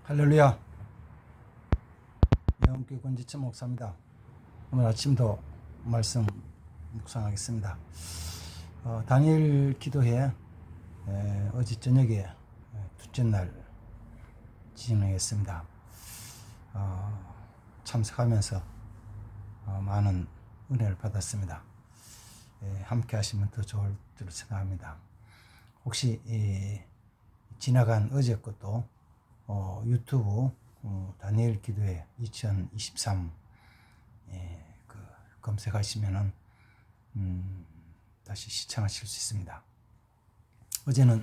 할렐루야. 영교회 권지천 목사입니다. 오늘 아침도 말씀 묵상하겠습니다. 다니엘 기도회 어제 저녁에 둘째 날 진행했습니다. 참석하면서 많은 은혜를 받았습니다. 함께 하시면 더 좋을 줄 생각합니다. 혹시 지나간 어제 것도 유튜브 다니엘 기도회 2023 검색하시면은 다시 시청하실 수 있습니다. 어제는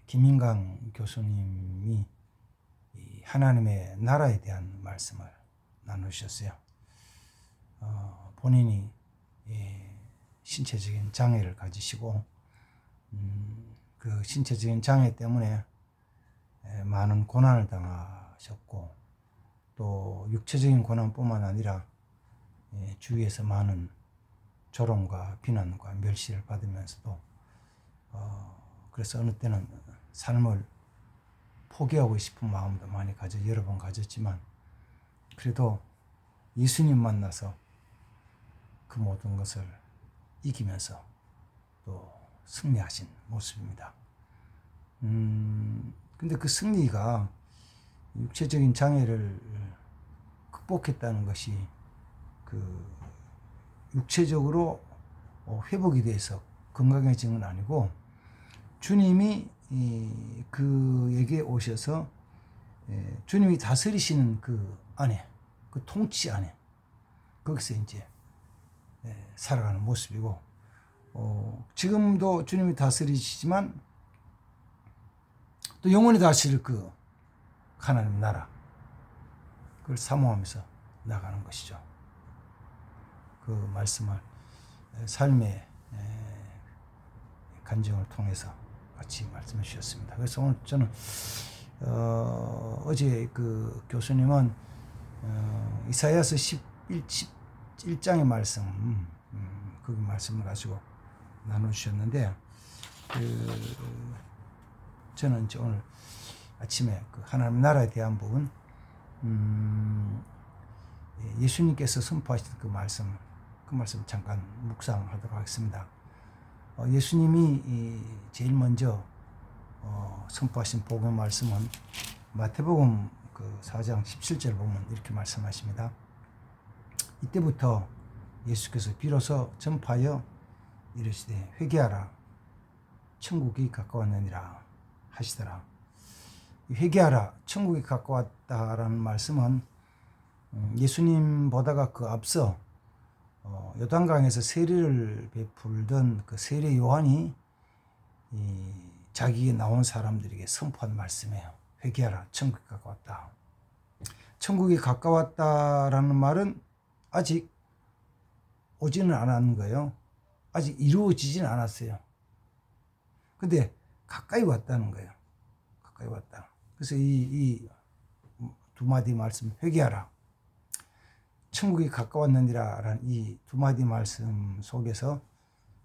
김인강 교수님이 하나님의 나라에 대한 말씀을 나누셨어요. 본인이 신체적인 장애를 가지시고 그 신체적인 장애 때문에 많은 고난을 당하셨고, 또 육체적인 고난뿐만 아니라 주위에서 많은 조롱과 비난과 멸시를 받으면서도 그래서 어느 때는 삶을 포기하고 싶은 마음도 많이 여러 번 가졌지만, 그래도 예수님 만나서 그 모든 것을 이기면서 또 승리하신 모습입니다. 근데 그 승리가 육체적인 장애를 극복했다는 것이 그 육체적으로 회복이 돼서 건강해진 건 아니고, 주님이 그에게 오셔서 주님이 다스리시는 그 안에, 그 통치 안에, 거기서 이제 살아가는 모습이고, 지금도 주님이 다스리시지만 또 영원히 다스릴 그 하나님 나라, 그걸 사모하면서 나가는 것이죠. 그 말씀을 삶의 간증을 통해서 같이 말씀해 주셨습니다. 그래서 오늘 저는 어제 그 교수님은 이사야서 11장의 말씀, 그 말씀을 가지고 나눠주셨는데, 저는 이제 오늘 아침에 그 하나님 나라에 대한 부분, 예수님께서 선포하신 그 말씀 잠깐 묵상하도록 하겠습니다. 예수님이 제일 먼저 선포하신 복음 말씀은 마태복음 그 4장 17절 보면 이렇게 말씀하십니다. 이때부터 예수께서 비로소 전파하여 이르시되 회개하라, 천국이 가까웠느니라 하시더라. 회개하라, 천국이 가까웠다라는 말씀은 예수님보다가 그 앞서 요단강에서 세례를 베풀던 그 세례 요한이 자기에 나온 사람들에게 선포한 말씀이에요. 회개하라, 천국이 가까웠다. 천국이 가까웠다라는 말은 아직 오지는 않았는 거예요. 아직 이루어지지는 않았어요. 근데 가까이 왔다는 거예요. 가까이 왔다. 그래서 이 두 마디 말씀, 회개하라, 천국이 가까웠느니라 라는 이 두 마디 말씀 속에서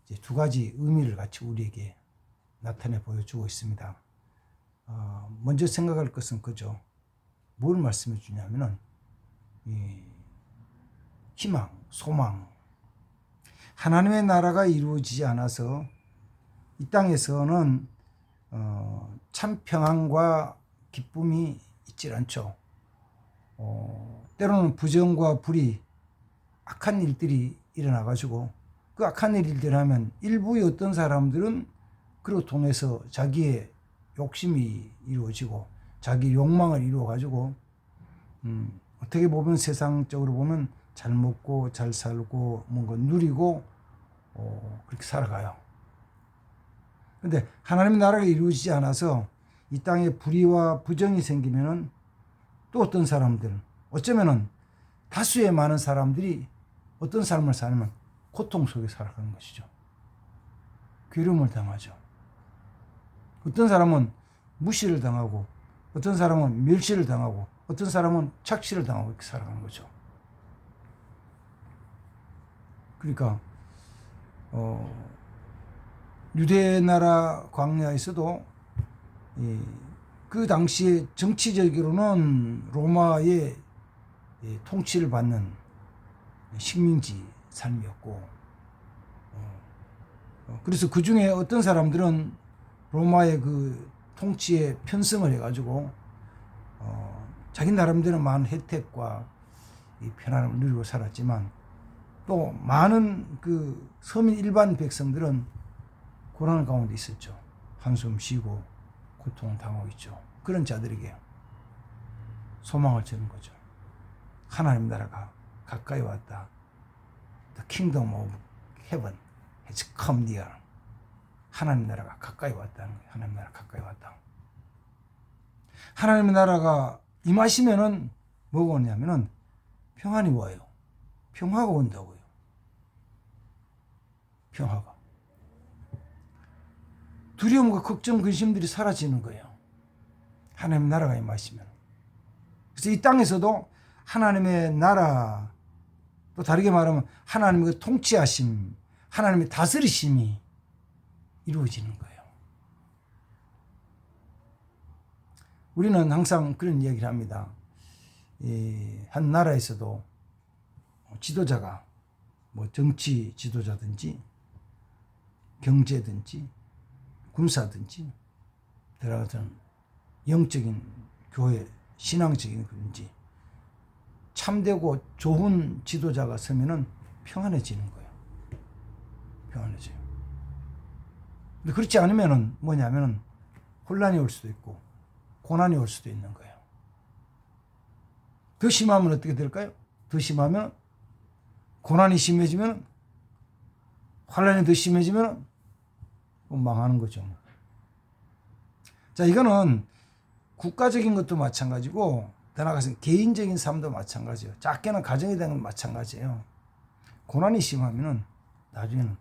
이제 두 가지 의미를 같이 우리에게 나타내 보여주고 있습니다. 먼저 생각할 것은 그죠. 뭘 말씀해 주냐면은 희망, 소망. 하나님의 나라가 이루어지지 않아서 이 땅에서는 참 평안과 기쁨이 있질 않죠. 때로는 부정과 불의, 악한 일들이 일어나가지고, 그 악한 일들을 하면 일부의 어떤 사람들은 그로 통해서 자기의 욕심이 이루어지고 자기 욕망을 이루어가지고 어떻게 보면 세상적으로 보면 잘 먹고 잘 살고 뭔가 누리고 그렇게 살아가요. 근데 하나님의 나라가 이루어지지 않아서 이 땅에 불의와 부정이 생기면은 또 어떤 사람들, 어쩌면은 다수의 많은 사람들이 어떤 삶을 살면 고통 속에 살아가는 것이죠. 괴로움을 당하죠. 어떤 사람은 무시를 당하고, 어떤 사람은 멸시를 당하고, 어떤 사람은 착시를 당하고 이렇게 살아가는 거죠. 그러니까 유대 나라 광야에서도 그 당시에 정치적으로는 로마의 통치를 받는 식민지 삶이었고, 그래서 그 중에 어떤 사람들은 로마의 그 통치에 편승을 해가지고 자기 나름대로 많은 혜택과 이 편안함을 누리고 살았지만, 또 많은 그 서민 일반 백성들은 고난 가운데 있었죠. 한숨 쉬고 고통을 당하고 있죠. 그런 자들에게 소망을 주는 거죠. 하나님 나라가 가까이 왔다. The kingdom of heaven has come near. 하나님 나라가 가까이 왔다는 거예요. 하나님 나라가 가까이 왔다. 하나님의 나라가 임하시면은 뭐가 오냐면은 평안이 와요. 평화가 온다고요. 평화가. 두려움과 걱정, 근심들이 사라지는 거예요. 하나님의 나라가 임하시면. 그래서 이 땅에서도 하나님의 나라, 또 다르게 말하면 하나님의 통치하심, 하나님의 다스리심이 이루어지는 거예요. 우리는 항상 그런 이야기를 합니다. 한 나라에서도 지도자가 뭐 정치 지도자든지 경제든지 군사든지 들어가던 영적인 교회, 신앙적인 그런지 참되고 좋은 지도자가 서면은 평안해지는 거예요. 평안해져요. 근데 그렇지 않으면은 뭐냐면은 혼란이 올 수도 있고 고난이 올 수도 있는 거예요. 더 심하면 어떻게 될까요? 더 심하면 고난이 심해지면, 혼란이 더 심해지면 망하는 거죠. 자, 이거는 국가적인 것도 마찬가지고 더 나아가서 개인적인 삶도 마찬가지예요. 작게는 가정에 대한 건 마찬가지예요. 고난이 심하면은 나중에는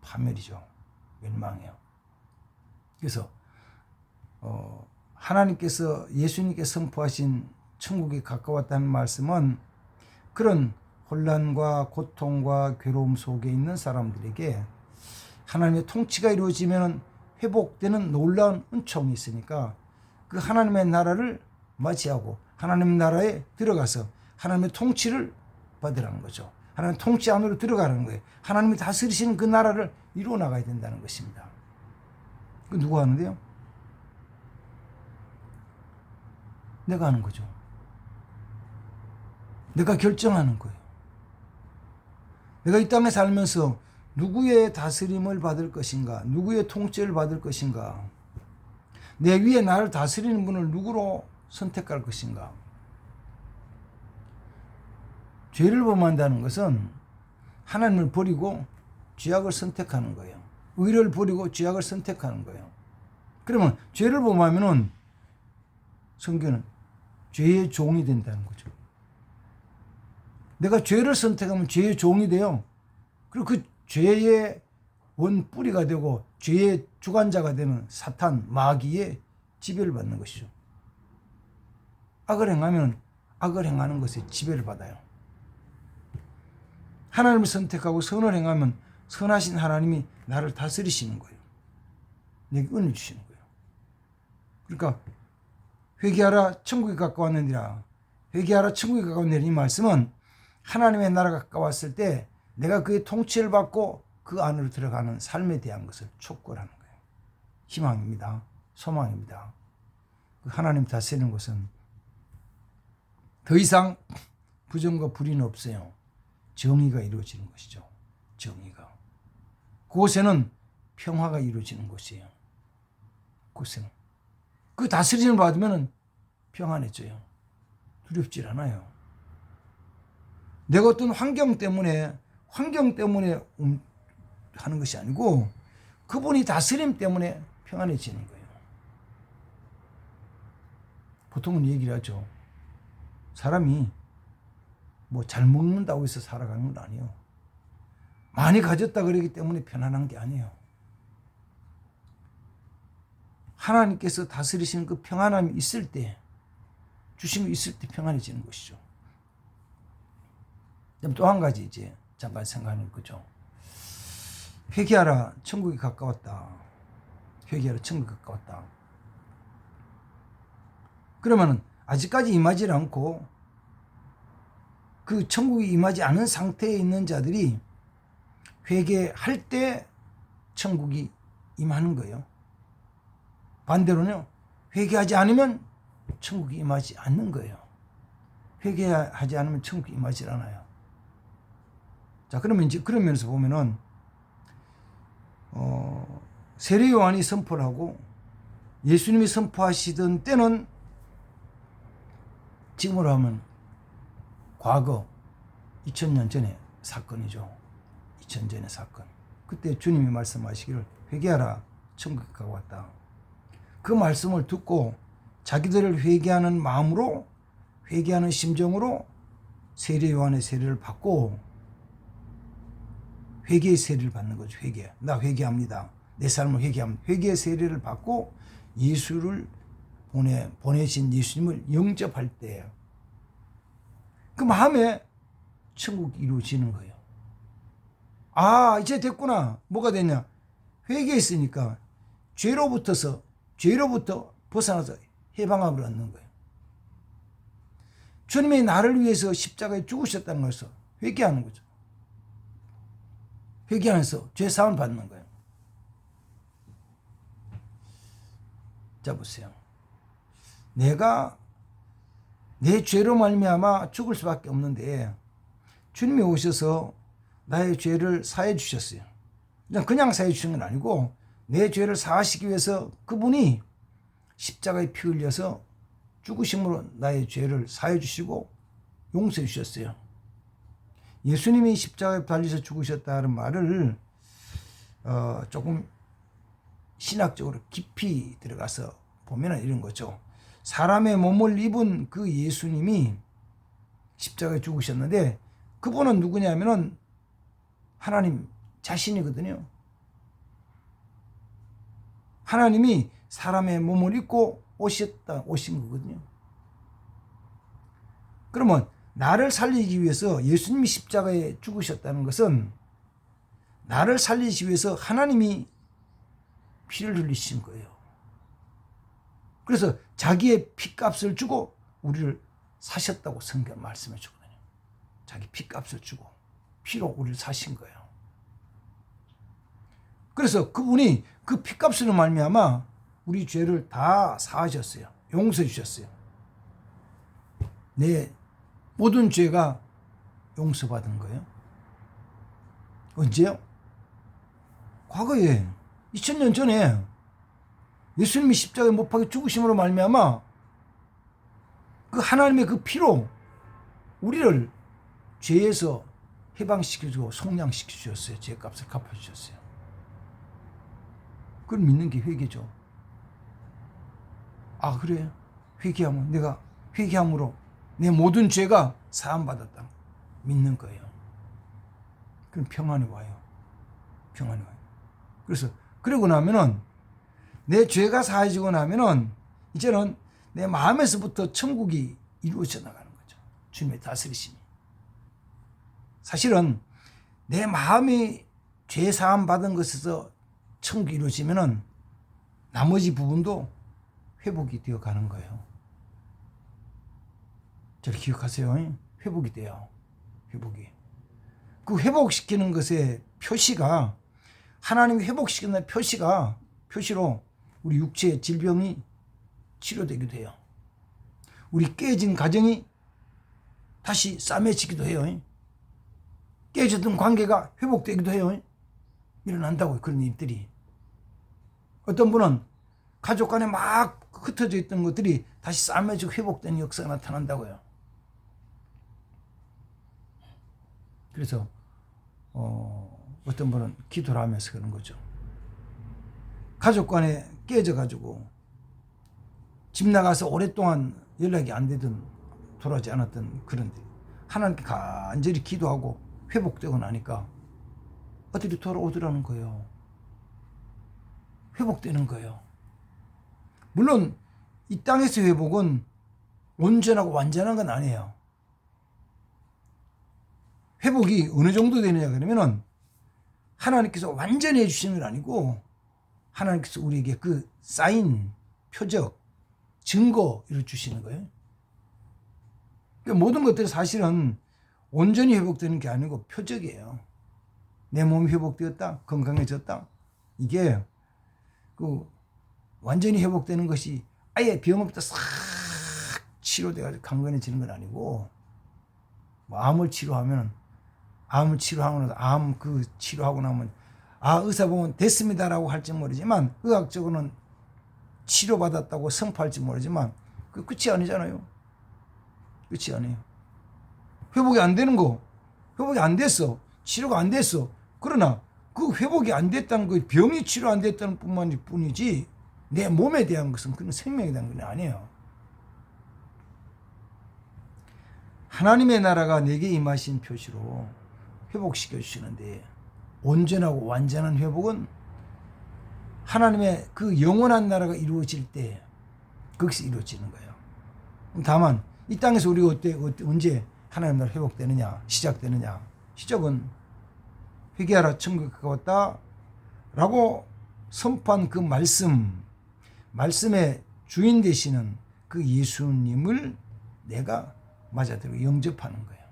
파멸이죠. 멸망해요. 그래서 하나님께서 예수님께 선포하신 천국이 가까웠다는 말씀은 그런 혼란과 고통과 괴로움 속에 있는 사람들에게 하나님의 통치가 이루어지면 회복되는 놀라운 은총이 있으니까 그 하나님의 나라를 맞이하고 하나님의 나라에 들어가서 하나님의 통치를 받으라는 거죠. 하나님의 통치 안으로 들어가는 거예요. 하나님이 다스리시는 그 나라를 이루어 나가야 된다는 것입니다. 그 누가 하는데요? 내가 하는 거죠. 내가 결정하는 거예요. 내가 이 땅에 살면서 누구의 다스림을 받을 것인가, 누구의 통치를 받을 것인가, 내 위에 나를 다스리는 분을 누구로 선택할 것인가. 죄를 범한다는 것은 하나님을 버리고 죄악을 선택하는 거예요. 의를 버리고 죄악을 선택하는 거예요. 그러면 죄를 범하면은 성경은 죄의 종이 된다는 거죠. 내가 죄를 선택하면 죄의 종이 돼요. 그리고 그 죄의 원뿌리가 되고 죄의 주관자가 되는 사탄, 마귀의 지배를 받는 것이죠. 악을 행하면 악을 행하는 것에 지배를 받아요. 하나님을 선택하고 선을 행하면 선하신 하나님이 나를 다스리시는 거예요. 내게 은을 주시는 거예요. 그러니까 회개하라 천국이 가까웠느니라. 회개하라 천국이 가까웠느니라. 이 말씀은 하나님의 나라가 가까웠을 때 내가 그의 통치를 받고 그 안으로 들어가는 삶에 대한 것을 촉구하는 거예요. 희망입니다. 소망입니다. 하나님 다스리는 것은 더 이상 부정과 불의는 없어요. 정의가 이루어지는 것이죠. 정의가. 그곳에는 평화가 이루어지는 곳이에요. 그곳에는. 그 다스림을 받으면 평안해져요. 두렵질 않아요. 내가 어떤 환경 때문에 하는 것이 아니고 그분이 다스림 때문에 평안해지는 거예요. 보통은 얘기를 하죠. 사람이 뭐 잘 먹는다고 해서 살아가는 건 아니에요. 많이 가졌다 그러기 때문에 편안한 게 아니에요. 하나님께서 다스리시는 그 평안함이 있을 때, 주신 게 있을 때 평안해지는 것이죠. 또 한 가지 이제 잠깐 생각하는 거죠. 회개하라 천국이 가까웠다. 회개하라 천국이 가까웠다. 그러면 아직까지 임하지 않고 그 천국이 임하지 않은 상태에 있는 자들이 회개할 때 천국이 임하는 거예요. 반대로는요, 회개하지 않으면 천국이 임하지 않는 거예요. 회개하지 않으면 천국이 임하지 않아요. 자, 그러면 이제 그런 면에서 보면은 세례 요한이 선포를 하고 예수님이 선포하시던 때는 지금으로 하면 과거 2000년 전의 사건이죠. 2000년 전의 사건. 그때 주님이 말씀하시기를 회개하라, 천국에 가고 왔다. 그 말씀을 듣고 자기들을 회개하는 마음으로, 회개하는 심정으로 세례 요한의 세례를 받고 회개의 세례를 받는 거죠. 회개. 나 회개합니다. 내 삶을 회개합니다. 회개의 세례를 받고 예수를 보내신 예수님을 영접할 때 그 마음에 천국이 이루어지는 거예요. 아, 이제 됐구나. 뭐가 됐냐? 회개했으니까 죄로부터 벗어나서 해방함을 얻는 거예요. 주님이 나를 위해서 십자가에 죽으셨다는 것을 회개하는 거죠. 회개하면서 죄사함을 받는 거예요. 자, 보세요. 내가 내 죄로 말미암아 죽을 수밖에 없는데 주님이 오셔서 나의 죄를 사해 주셨어요. 그냥 사해 주신 건 아니고 내 죄를 사하시기 위해서 그분이 십자가에 피 흘려서 죽으심으로 나의 죄를 사해 주시고 용서해 주셨어요. 예수님이 십자가에 달려서 죽으셨다는 말을 조금 신학적으로 깊이 들어가서 보면 이런 거죠. 사람의 몸을 입은 그 예수님이 십자가에 죽으셨는데 그분은 누구냐면은 하나님 자신이거든요. 하나님이 사람의 몸을 입고 오신 거거든요. 그러면 나를 살리기 위해서 예수님이 십자가에 죽으셨다는 것은 나를 살리기 위해서 하나님이 피를 흘리신 거예요. 그래서 자기의 피값을 주고 우리를 사셨다고 성경 말씀해 주거든요. 자기 피값을 주고 피로 우리를 사신 거예요. 그래서 그분이 그 피값으로 말미암아 우리 죄를 다 사하셨어요. 용서해 주셨어요. 내 모든 죄가 용서받은 거예요. 언제요? 과거에 2000년 전에 예수님이 십자가에 못 박혀 죽으심으로 말미암아 그 하나님의 그 피로 우리를 죄에서 해방시켜주고 속량시켜주셨어요. 죄값을 갚아주셨어요. 그걸 믿는 게 회개죠. 아, 그래? 회개하면 내가 회개함으로 내 모든 죄가 사함받았다. 믿는 거예요. 그럼 평안이 와요. 평안이 와요. 그래서 그러고 나면은 내 죄가 사해지고 나면은 이제는 내 마음에서부터 천국이 이루어져 나가는 거죠. 주님의 다스리심이. 사실은 내 마음이 죄 사함 받은 것에서 천국이 이루어지면은 나머지 부분도 회복이 되어 가는 거예요. 잘 기억하세요. 회복이 돼요. 회복이. 그 회복시키는 것의 표시가 하나님이 회복시키는 표시로 우리 육체의 질병이 치료되기도 해요. 우리 깨진 가정이 다시 싸매지기도 해요. 깨졌던 관계가 회복되기도 해요. 일어난다고요. 그런 일들이. 어떤 분은 가족 간에 막 흩어져 있던 것들이 다시 싸매지고 회복되는 역사가 나타난다고요. 그래서 어떤 분은 기도를 하면서 그런 거죠. 가족 간에 깨져가지고 집 나가서 오랫동안 연락이 안 되던 돌아오지 않았던 그런데 하나님께 간절히 기도하고 회복되고 나니까 어들이 돌아오더라는 거예요. 회복되는 거예요. 물론 이 땅에서 회복은 온전하고 완전한 건 아니에요. 회복이 어느 정도 되느냐 그러면은 하나님께서 완전히 해주시는 건 아니고 하나님께서 우리에게 그 사인, 표적, 증거를 주시는 거예요. 그러니까 모든 것들이 사실은 온전히 회복되는 게 아니고 표적이에요. 내 몸이 회복되었다, 건강해졌다. 이게 그 완전히 회복되는 것이 아예 병 없다 싹 치료돼가지고 강건해지는 건 아니고, 뭐 암을 치료하고 암 그 치료하고 나면 의사 보면 됐습니다라고 할지 모르지만, 의학적으로는 치료받았다고 선포할지 모르지만 그 끝이 아니잖아요. 끝이 아니에요. 회복이 안 되는 거, 회복이 안 됐어, 치료가 안 됐어. 그러나 그 회복이 안 됐다는 거, 병이 치료 안 됐다는 뿐이지 내 몸에 대한 것은 그런 생명에 대한 건 아니에요. 하나님의 나라가 내게 임하신 표시로 회복시켜 주시는데, 온전하고 완전한 회복은 하나님의 그 영원한 나라가 이루어질 때 그것이 이루어지는 거예요. 다만 이 땅에서 우리가 언제 하나님 나라 회복되느냐, 시작되느냐. 시작은 회개하라 천국에 가까웠다 라고 선포한 그 말씀의 주인 되시는 그 예수님을 내가 맞아들이고 영접하는 거예요.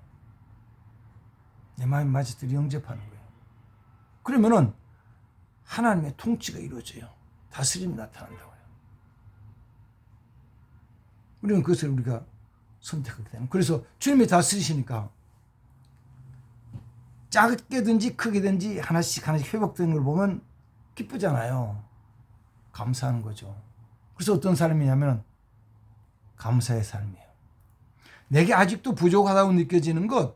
내 마음에 맞아들이고 영접하는 거예요. 그러면은 하나님의 통치가 이루어져요. 다스림이 나타난다고요. 우리는 그것을 우리가 선택하게 되는. 그래서 주님이 다스리시니까 작게든지 크게든지 하나씩 회복되는 걸 보면 기쁘잖아요. 감사하는 거죠. 그래서 어떤 삶이냐면 감사의 삶이에요. 내게 아직도 부족하다고 느껴지는 것,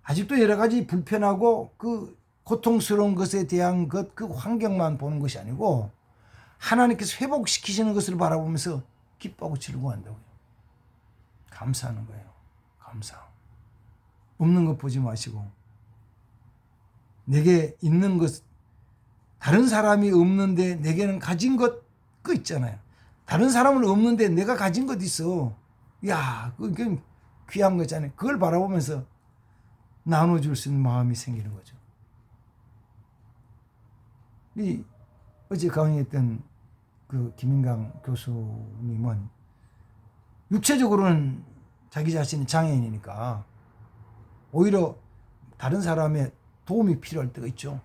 아직도 여러 가지 불편하고 그 고통스러운 것에 대한 그 환경만 보는 것이 아니고 하나님께서 회복시키시는 것을 바라보면서 기뻐하고 즐거워한다고요. 감사하는 거예요. 감사. 없는 것 보지 마시고, 내게 있는 것, 다른 사람이 없는데 내게는 가진 것, 그거 있잖아요. 다른 사람은 없는데 내가 가진 것 있어. 야, 그건 귀한 거잖아요. 그걸 바라보면서 나눠줄 수 있는 마음이 생기는 거죠. 어제 강의했던 그 김인강 교수님은 육체적으로는 자기 자신이 장애인이니까 오히려 다른 사람의 도움이 필요할 때가 있죠.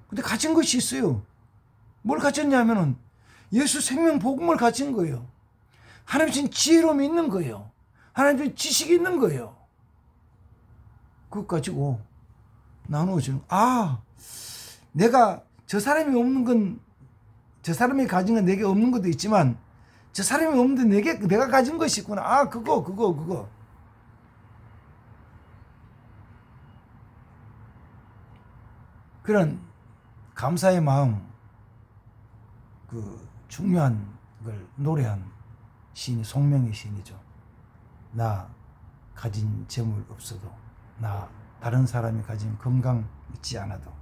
근데 가진 것이 있어요. 뭘 가졌냐면은 예수 생명 복음을 가진 거예요. 하나님 주신 지혜로움이 있는 거예요. 하나님 주신 지식이 있는 거예요. 그것 가지고 나누어주는, 내가 저 사람이 없는 건, 저 사람이 가진 건 내게 없는 것도 있지만 저 사람이 없는데 내가 가진 것이 있구나. 그거. 그런 감사의 마음, 그 중요한 걸 노래한 시인이 송명의 시인이죠. 나 가진 재물 없어도, 나 다른 사람이 가진 건강 있지 않아도,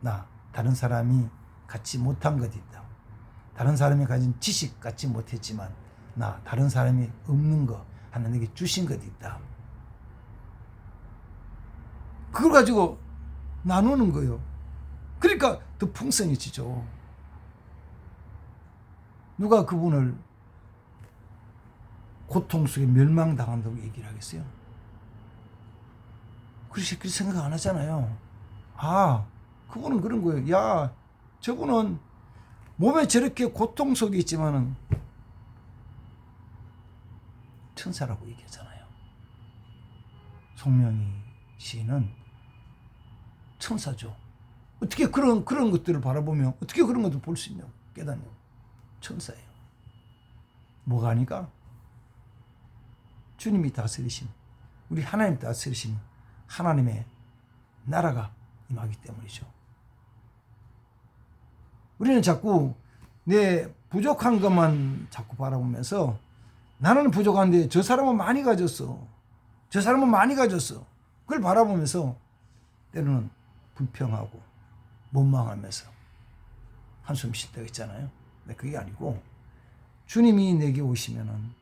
나 다른 사람이 갖지 못한 것 있다. 다른 사람이 가진 지식 갖지 못했지만 나 다른 사람이 없는 거 하나님께 주신 것 있다. 그걸 가지고 나누는 거예요. 그러니까 더 풍성해지죠. 누가 그분을 고통 속에 멸망당한다고 얘기를 하겠어요? 그렇게 생각 안 하잖아요. 그분은 그런 거예요. 야, 저분은 몸에 저렇게 고통 속에 있지만은 천사라고 얘기하잖아요. 송명희 시인은 천사죠. 어떻게 그런 것들을 바라보며 어떻게 그런 것도 볼 수 있냐, 깨닫냐. 천사예요. 뭐가 아니까? 주님이 다스리신, 우리 하나님 다스리신 하나님의 나라가 임하기 때문이죠. 우리는 자꾸 내 부족한 것만 자꾸 바라보면서 나는 부족한데 저 사람은 많이 가졌어. 저 사람은 많이 가졌어. 그걸 바라보면서 때로는 불평하고 원망하면서 한숨 쉴 때가 있잖아요. 근데 그게 아니고 주님이 내게 오시면은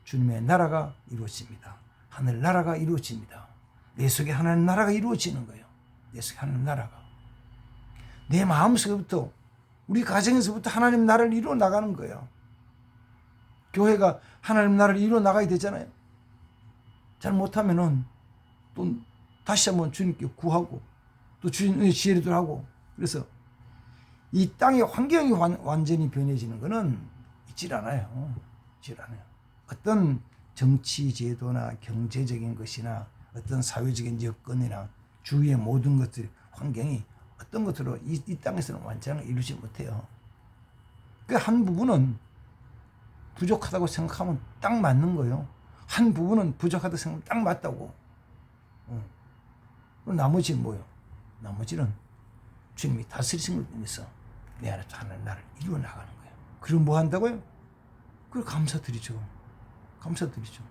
주님의 나라가 이루어집니다. 하늘 나라가 이루어집니다. 내 속에 하나님 나라가 이루어지는 거예요. 내 속에 하나님 나라가. 내 마음속부터, 우리 가정에서부터 하나님 나라를 이루어 나가는 거예요. 교회가 하나님 나라를 이루어 나가야 되잖아요. 잘 못하면은 또 다시 한번 주님께 구하고 또 주님의 지혜를 하고. 그래서 이 땅의 환경이 완전히 변해지는 것은 있질 않아요. 있질 않아요. 어떤 정치 제도나 경제적인 것이나 어떤 사회적인 여건이나 주위의 모든 것들 환경이 어떤 것으로 이 땅에서는 완전히 이루지 못해요. 그 한 부분은 부족하다고 생각하면 딱 맞는 거예요. 한 부분은 부족하다고 생각하면 딱 맞다고. 나머지는 뭐예요? 나머지는 주님이 다스리신 걸 인해서 내 안에 하나님 나를 이루어 나가는 거예요. 그럼 뭐 한다고요? 그걸 감사드리죠. 감사드리죠.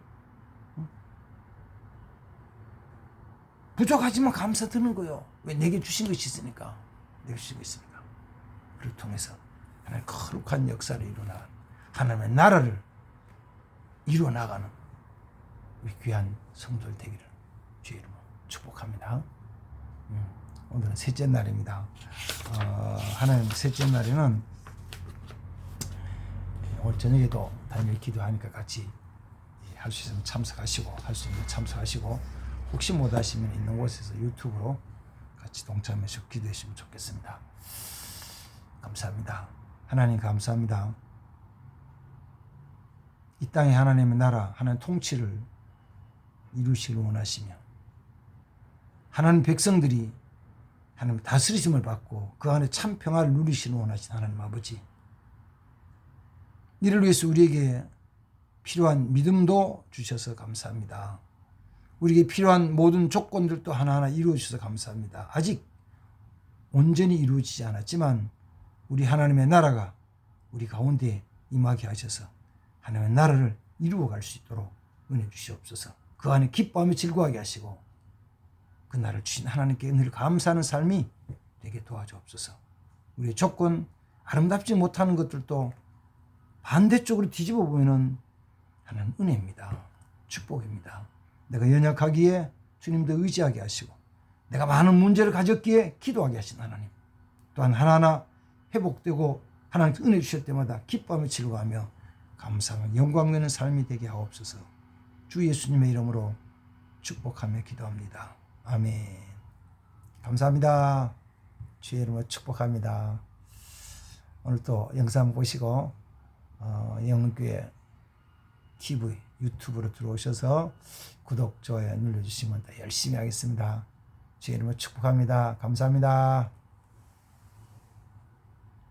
부족하지만 감사드리는 거예요. 왜? 내게 주신 것이 있으니까. 내게 주신 것이 있으니까. 그를 통해서 하나님의 거룩한 역사를 이루어 나가는, 하나님의 나라를 이루어 나가는 우리 귀한 성도들 되기를 주의 이름으로 축복합니다. 오늘은 셋째 날입니다. 하나님 셋째 날에는 오늘 저녁에도 단일 기도하니까 같이 할 수 있으면 참석하시고, 할 수 있는 참석하시고, 혹시 못 하시면 있는 곳에서 유튜브로 같이 동참해서 기도해 주시면 좋겠습니다. 감사합니다. 하나님 감사합니다. 이 땅에 하나님의 나라, 하나님 통치를 이루시기를 원하시며 하나님 백성들이 하나님 다스리심을 받고 그 안에 참 평화를 누리시는 원하신 하나님 아버지, 이를 위해서 우리에게 필요한 믿음도 주셔서 감사합니다. 우리에게 필요한 모든 조건들도 하나하나 이루어 주셔서 감사합니다. 아직 온전히 이루어지지 않았지만 우리 하나님의 나라가 우리 가운데 임하게 하셔서 하나님의 나라를 이루어갈 수 있도록 은혜 주시옵소서. 그 안에 기뻐하며 즐거워하게 하시고 그 나라를 주신 하나님께 늘 감사하는 삶이 되게 도와주옵소서. 우리의 조건, 아름답지 못하는 것들도 반대쪽으로 뒤집어 보면은 하나님 은혜입니다. 축복입니다. 내가 연약하기에 주님도 의지하게 하시고 내가 많은 문제를 가졌기에 기도하게 하신 하나님, 또한 하나하나 회복되고 하나님 은혜 주실 때마다 기뻐하며 즐거워하며 감사하며 영광 되는 삶이 되게 하옵소서. 주 예수님의 이름으로 축복하며 기도합니다. 아멘. 감사합니다. 주의 이름으로 축복합니다. 오늘 또 영상 보시고 영원교회 TV 유튜브로 들어오셔서 구독, 좋아요 눌러주시면 더 열심히 하겠습니다. 주의 이름으로 축복합니다. 감사합니다.